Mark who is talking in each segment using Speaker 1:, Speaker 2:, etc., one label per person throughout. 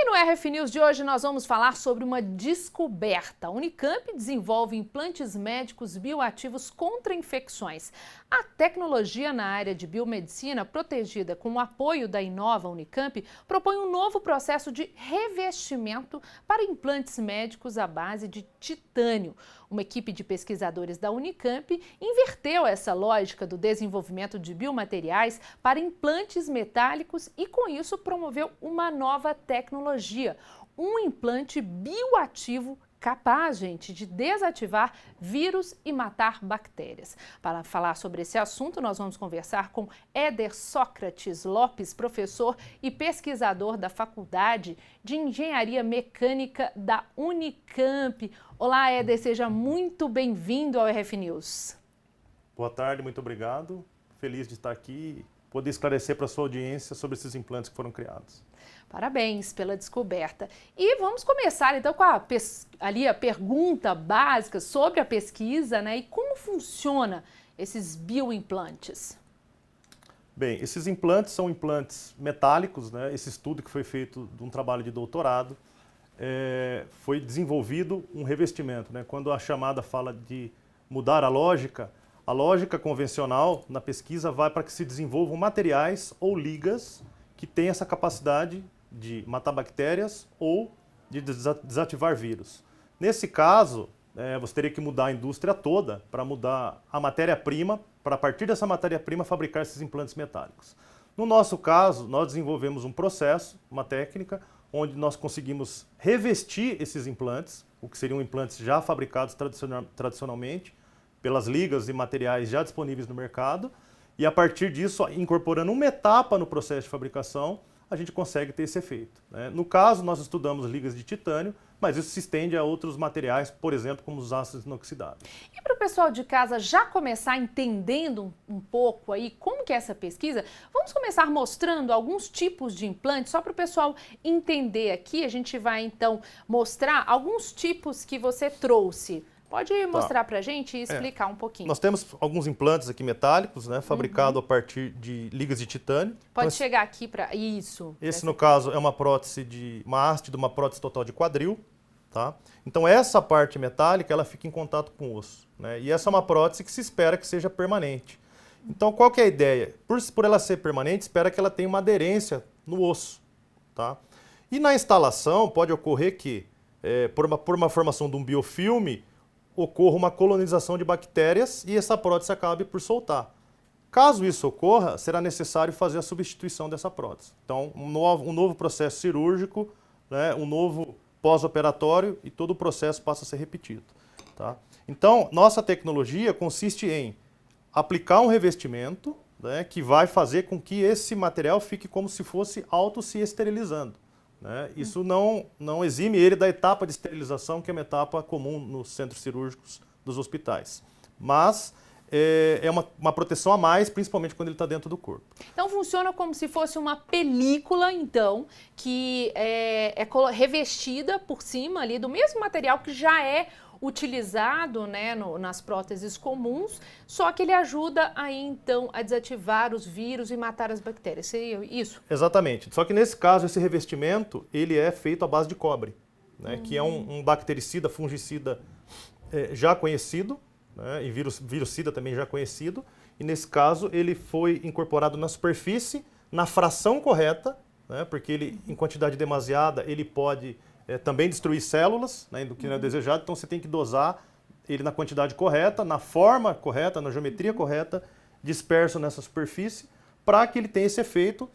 Speaker 1: E no RF News de hoje nós vamos falar sobre uma descoberta. A Unicamp desenvolve implantes médicos bioativos contra infecções. A tecnologia na área de biomedicina, protegida com o apoio da Inova Unicamp, propõe um novo processo de revestimento para implantes médicos à base de titânio. Uma equipe de pesquisadores da Unicamp inverteu essa lógica do desenvolvimento de biomateriais para implantes metálicos e, com isso, promoveu uma nova tecnologia, um implante bioativo capaz, gente, de desativar vírus e matar bactérias. Para falar sobre esse assunto, nós vamos conversar com Éder Sócrates Lopes, professor e pesquisador da Faculdade de Engenharia Mecânica da Unicamp. Olá, Éder, seja muito bem-vindo ao RF News.
Speaker 2: Boa tarde, muito obrigado. Feliz de estar aqui e poder esclarecer para a sua audiência sobre esses implantes que foram criados.
Speaker 1: Parabéns pela descoberta. E vamos começar então com a pergunta básica sobre a pesquisa, né? E como funciona esses bioimplantes?
Speaker 2: Bem, esses implantes são implantes metálicos, né? Esse estudo que foi feito de um trabalho de doutorado, foi desenvolvido um revestimento, né? Quando a chamada fala de mudar a lógica convencional na pesquisa vai para que se desenvolvam materiais ou ligas que têm essa capacidade de matar bactérias ou de desativar vírus. Nesse caso, você teria que mudar a indústria toda para mudar a matéria-prima, para a partir dessa matéria-prima fabricar esses implantes metálicos. No nosso caso, nós desenvolvemos um processo, uma técnica, onde nós conseguimos revestir esses implantes, o que seriam implantes já fabricados tradicionalmente, pelas ligas e materiais já disponíveis no mercado, e a partir disso, incorporando uma etapa no processo de fabricação, a gente consegue ter esse efeito, né? No caso, nós estudamos ligas de titânio, mas isso se estende a outros materiais, por exemplo, como os ácidos inoxidáveis.
Speaker 1: E para o pessoal de casa já começar entendendo um pouco aí como que é essa pesquisa, vamos começar mostrando alguns tipos de implantes, só para o pessoal entender aqui. A gente vai então mostrar alguns tipos que você trouxe. Pode mostrar para a gente e explicar um pouquinho.
Speaker 2: Nós temos alguns implantes aqui metálicos, né, fabricados a partir de ligas de titânio.
Speaker 1: Pode
Speaker 2: então,
Speaker 1: chegar aqui para isso.
Speaker 2: Esse, no caso, é uma prótese uma haste de uma prótese total de quadril. Tá? Então, essa parte metálica, ela fica em contato com o osso, né? E essa é uma prótese que se espera que seja permanente. Então, qual que é a ideia? Por ela ser permanente, espera que ela tenha uma aderência no osso. Tá? E na instalação, pode ocorrer que, por uma formação de um biofilme, ocorra uma colonização de bactérias e essa prótese acabe por soltar. Caso isso ocorra, será necessário fazer a substituição dessa prótese. Então, um novo processo cirúrgico, né, um novo pós-operatório e todo o processo passa a ser repetido. Tá? Então, nossa tecnologia consiste em aplicar um revestimento, né, que vai fazer com que esse material fique como se fosse se esterilizando. Né? Isso não exime ele da etapa de esterilização, que é uma etapa comum nos centros cirúrgicos dos hospitais. Mas é uma proteção a mais, principalmente quando ele está dentro do corpo.
Speaker 1: Então funciona como se fosse uma película, então, que é revestida por cima ali do mesmo material que já é utilizado, né, nas próteses comuns, só que ele ajuda aí então a desativar os vírus e matar as bactérias. Seria isso?
Speaker 2: Exatamente. Só que nesse caso esse revestimento ele é feito à base de cobre, né, que é um bactericida, fungicida já conhecido, né, e virucida também já conhecido. E nesse caso ele foi incorporado na superfície, na fração correta, né, porque ele em quantidade demasiada ele pode também destruir células, né, do que não é desejado, então você tem que dosar ele na quantidade correta, na forma correta, na geometria correta, disperso nessa superfície, para que ele tenha esse efeito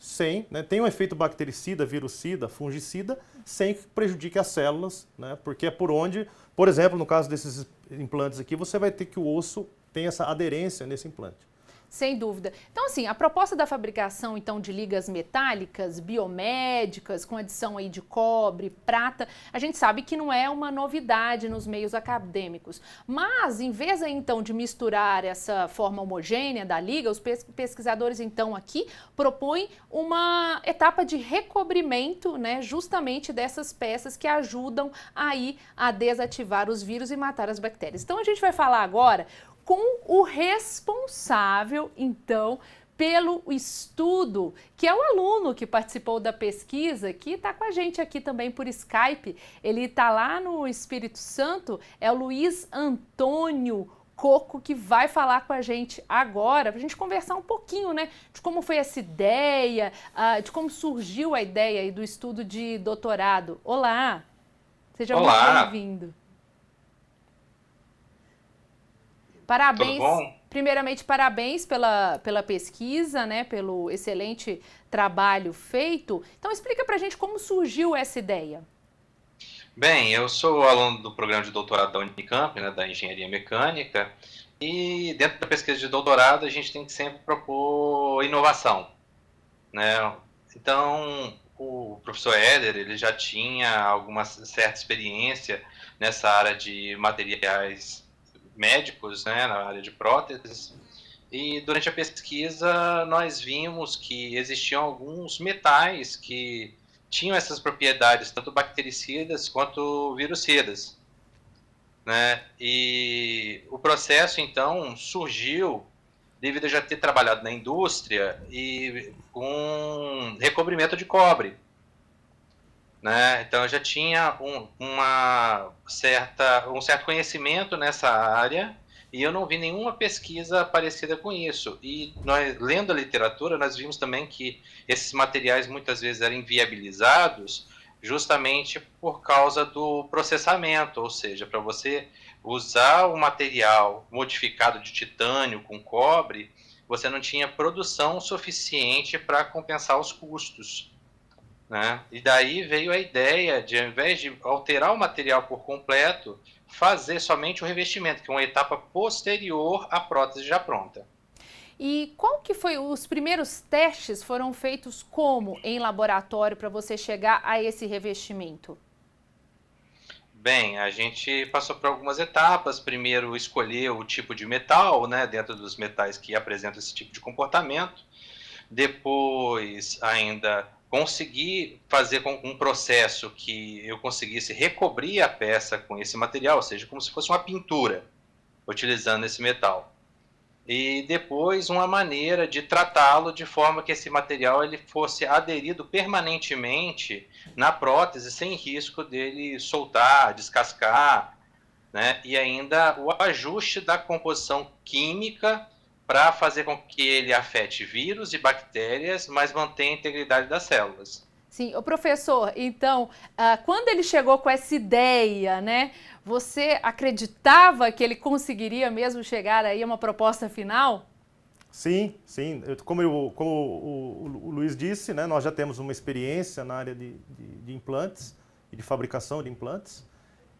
Speaker 2: tem um efeito bactericida, virucida, fungicida, sem que prejudique as células, né, porque é por onde, por exemplo, no caso desses implantes aqui, você vai ter que o osso tenha essa aderência nesse implante.
Speaker 1: Sem dúvida. Então, assim, a proposta da fabricação, então, de ligas metálicas, biomédicas, com adição aí de cobre, prata, a gente sabe que não é uma novidade nos meios acadêmicos. Mas, em vez, então, de misturar essa forma homogênea da liga, os pesquisadores, então, aqui propõem uma etapa de recobrimento, né, justamente dessas peças que ajudam aí a desativar os vírus e matar as bactérias. Então, a gente vai falar agora com o responsável, então, pelo estudo, que é o aluno que participou da pesquisa, que está com a gente aqui também por Skype. Ele está lá no Espírito Santo, é o Luiz Antônio Coco, que vai falar com a gente agora, para a gente conversar um pouquinho, né, de como foi essa ideia, de como surgiu a ideia aí do estudo de doutorado. Olá, seja muito bem-vindo. Parabéns.
Speaker 3: Tudo bom?
Speaker 1: Primeiramente, parabéns pela pesquisa, né, pelo excelente trabalho feito. Então, explica pra gente como surgiu essa ideia.
Speaker 3: Bem, eu sou aluno do programa de doutorado da Unicamp, né, da Engenharia Mecânica, e dentro da pesquisa de doutorado a gente tem que sempre propor inovação, né? Então, o professor Éder, ele já tinha alguma certa experiência nessa área de materiais médicos, né, na área de próteses, e durante a pesquisa nós vimos que existiam alguns metais que tinham essas propriedades, tanto bactericidas quanto virucidas, né? E o processo, então, surgiu devido a já ter trabalhado na indústria e com recobrimento de cobre, né? Então, eu já tinha um certo conhecimento nessa área e eu não vi nenhuma pesquisa parecida com isso. E nós, lendo a literatura, nós vimos também que esses materiais muitas vezes eram inviabilizados justamente por causa do processamento, ou seja, para você usar o material modificado de titânio com cobre, você não tinha produção suficiente para compensar os custos, né? E daí veio a ideia de, ao invés de alterar o material por completo, fazer somente o revestimento, que é uma etapa posterior à prótese já pronta.
Speaker 1: E qual que foi, os primeiros testes foram feitos como em laboratório para você chegar a esse revestimento?
Speaker 3: Bem, a gente passou por algumas etapas. Primeiro, escolher o tipo de metal, né, dentro dos metais que apresentam esse tipo de comportamento. Depois, ainda conseguir fazer com um processo que eu conseguisse recobrir a peça com esse material, ou seja, como se fosse uma pintura, utilizando esse metal. E depois uma maneira de tratá-lo de forma que esse material ele fosse aderido permanentemente na prótese, sem risco dele soltar, descascar, né? E ainda o ajuste da composição química para fazer com que ele afete vírus e bactérias, mas mantenha a integridade das células.
Speaker 1: Sim, o professor, então, quando ele chegou com essa ideia, né, você acreditava que ele conseguiria mesmo chegar aí a uma proposta final?
Speaker 2: Sim, sim. Como o Luiz disse, né, nós já temos uma experiência na área de implantes e de fabricação de implantes.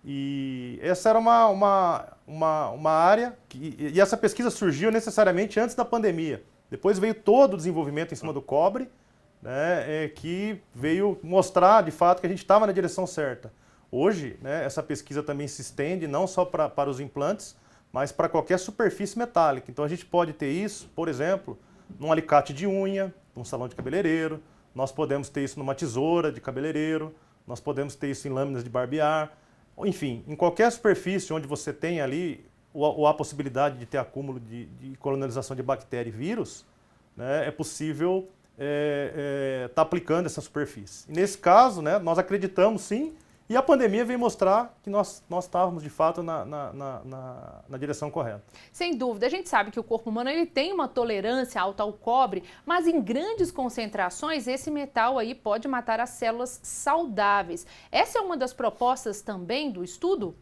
Speaker 2: E essa era uma área, e essa pesquisa surgiu necessariamente antes da pandemia. Depois veio todo o desenvolvimento em cima do cobre, né, que veio mostrar de fato que a gente estava na direção certa. Hoje, né, essa pesquisa também se estende não só para os implantes, mas para qualquer superfície metálica. Então a gente pode ter isso, por exemplo, num alicate de unha, num salão de cabeleireiro, nós podemos ter isso numa tesoura de cabeleireiro, nós podemos ter isso em lâminas de barbear, enfim, em qualquer superfície onde você tem ali a possibilidade de ter acúmulo de colonização de bactéria e vírus, né, é possível tá aplicando essa superfície. E nesse caso, né, nós acreditamos sim, e a pandemia veio mostrar que nós estávamos de fato na direção correta.
Speaker 1: Sem dúvida, a gente sabe que o corpo humano ele tem uma tolerância alta ao cobre, mas em grandes concentrações esse metal aí pode matar as células saudáveis. Essa é uma das propostas também do estudo?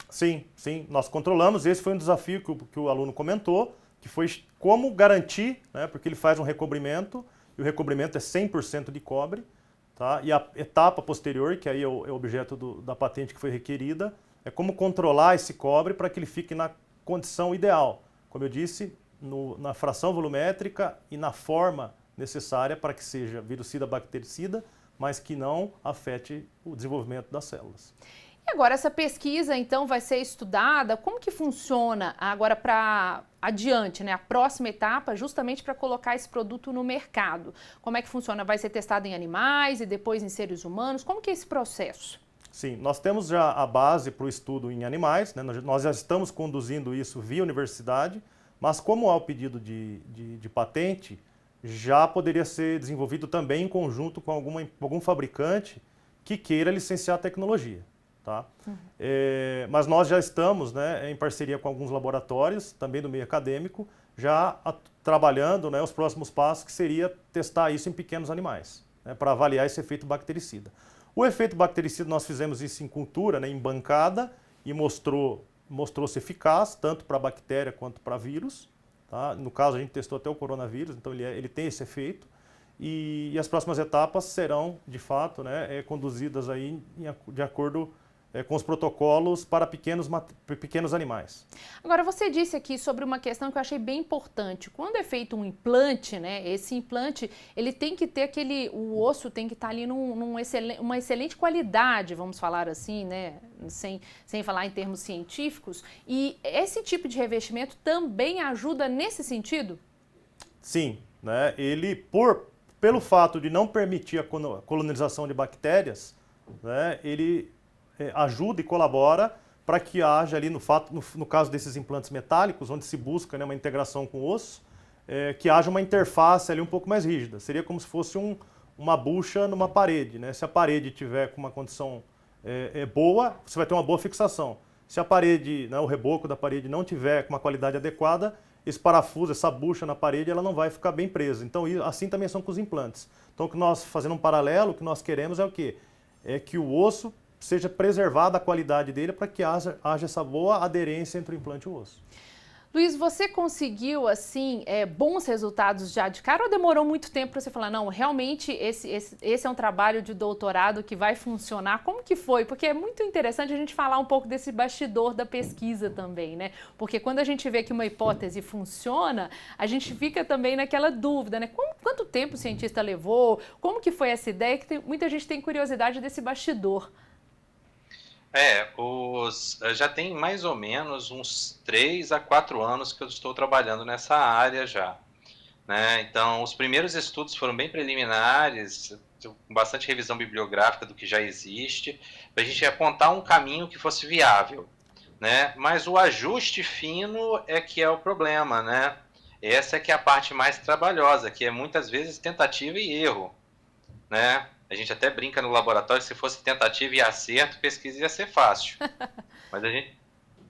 Speaker 2: Sim, sim, nós controlamos. Esse foi um desafio que o aluno comentou, que foi como garantir, né, porque ele faz um recobrimento, e o recobrimento é 100% de cobre, tá? E a etapa posterior, que aí é o objeto da patente que foi requerida, é como controlar esse cobre para que ele fique na condição ideal, como eu disse, na fração volumétrica e na forma necessária para que seja virucida, bactericida, mas que não afete o desenvolvimento das células.
Speaker 1: E agora essa pesquisa, então, vai ser estudada? Como que funciona agora para adiante, né? A próxima etapa, justamente para colocar esse produto no mercado. Como é que funciona? Vai ser testado em animais e depois em seres humanos? Como que é esse processo?
Speaker 2: Sim, nós temos já a base para o estudo em animais, né? Nós já estamos conduzindo isso via universidade. Mas como há o pedido de patente, já poderia ser desenvolvido também em conjunto com algum fabricante que queira licenciar a tecnologia. Tá? Mas nós já estamos, né, em parceria com alguns laboratórios, também do meio acadêmico, já trabalhando, né, os próximos passos, que seria testar isso em pequenos animais, né, para avaliar esse efeito bactericida. O efeito bactericida nós fizemos isso em cultura, né, em bancada, e mostrou-se eficaz, tanto para bactéria quanto para vírus. Tá? No caso, a gente testou até o coronavírus, então ele tem esse efeito. E as próximas etapas serão, de fato, né, conduzidas aí de acordo com os protocolos para pequenos animais.
Speaker 1: Agora, você disse aqui sobre uma questão que eu achei bem importante. Quando é feito um implante, né, esse implante, ele tem que ter o osso tem que estar ali uma excelente qualidade, vamos falar assim, né, sem falar em termos científicos. E esse tipo de revestimento também ajuda nesse sentido?
Speaker 2: Sim, né, pelo fato de não permitir a colonização de bactérias, né, ele ajuda e colabora para que haja ali, no caso desses implantes metálicos, onde se busca, né, uma integração com o osso, que haja uma interface ali um pouco mais rígida. Seria como se fosse uma bucha numa parede, né? Se a parede tiver com uma condição boa, você vai ter uma boa fixação. Se a parede, né, o reboco da parede não tiver com uma qualidade adequada, esse parafuso, essa bucha na parede, ela não vai ficar bem presa. Então, assim também são com os implantes. Então, fazendo um paralelo, o que nós queremos é o quê? É que o osso seja preservada a qualidade dele para que haja essa boa aderência entre o implante e o osso.
Speaker 1: Luiz, você conseguiu, assim, bons resultados já de cara ou demorou muito tempo para você falar, não, realmente esse é um trabalho de doutorado que vai funcionar? Como que foi? Porque é muito interessante a gente falar um pouco desse bastidor da pesquisa também, né? Porque quando a gente vê que uma hipótese funciona, a gente fica também naquela dúvida, né? Quanto tempo o cientista levou? Como que foi essa ideia? Que muita gente tem curiosidade desse bastidor.
Speaker 3: Já tem mais ou menos uns 3 a 4 anos que eu estou trabalhando nessa área já, né? Então, os primeiros estudos foram bem preliminares, com bastante revisão bibliográfica do que já existe, para a gente apontar um caminho que fosse viável, né? Mas o ajuste fino é que é o problema, né? Essa é que é a parte mais trabalhosa, que é muitas vezes tentativa e erro, né? A gente até brinca no laboratório que se fosse tentativa e acerto, pesquisa ia ser fácil.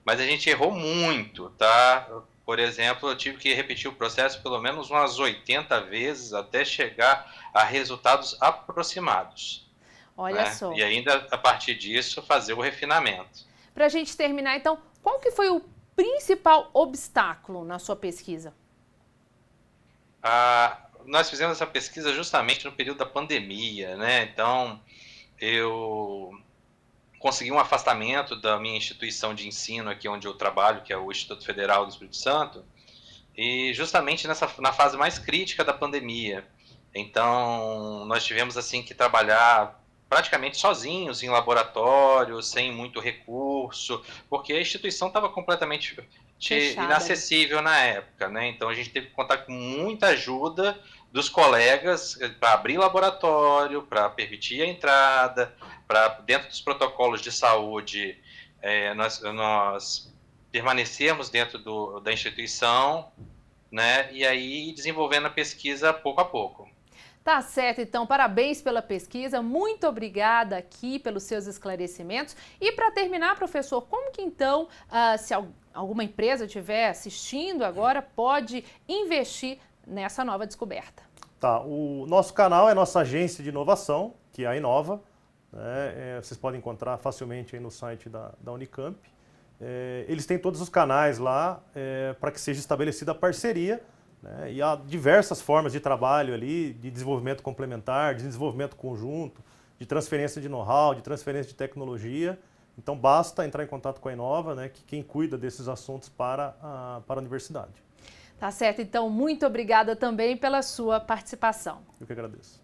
Speaker 3: Mas a gente errou muito, tá? Por exemplo, eu tive que repetir o processo pelo menos umas 80 vezes até chegar a resultados aproximados.
Speaker 1: Olha,
Speaker 3: né?
Speaker 1: só.
Speaker 3: E ainda, a partir disso, fazer o refinamento.
Speaker 1: Para a gente terminar, então, qual que foi o principal obstáculo na sua pesquisa?
Speaker 3: Nós fizemos essa pesquisa justamente no período da pandemia, né? Então, eu consegui um afastamento da minha instituição de ensino aqui onde eu trabalho, que é o Instituto Federal do Espírito Santo, e justamente na fase mais crítica da pandemia. Então, nós tivemos assim que trabalhar praticamente sozinhos em laboratório, sem muito recurso, porque a instituição estava completamente inacessível na época, né? Então a gente teve que contar com muita ajuda dos colegas para abrir laboratório, para permitir a entrada, para dentro dos protocolos de saúde nós permanecermos dentro da instituição, né? E aí desenvolvendo a pesquisa pouco a pouco.
Speaker 1: Tá certo, então, parabéns pela pesquisa, muito obrigada aqui pelos seus esclarecimentos. E para terminar, professor, como que então, se alguma empresa estiver assistindo agora, pode investir nessa nova descoberta?
Speaker 2: Tá, o nosso canal é a nossa agência de inovação, que é a Inova, né? Vocês podem encontrar facilmente aí no site da Unicamp. Eles têm todos os canais lá para que seja estabelecida a parceria, né? E há diversas formas de trabalho ali, de desenvolvimento complementar, de desenvolvimento conjunto, de transferência de know-how, de transferência de tecnologia. Então basta entrar em contato com a Inova, né, que quem cuida desses assuntos para a universidade.
Speaker 1: Tá certo, então muito obrigada também pela sua participação.
Speaker 2: Eu que agradeço.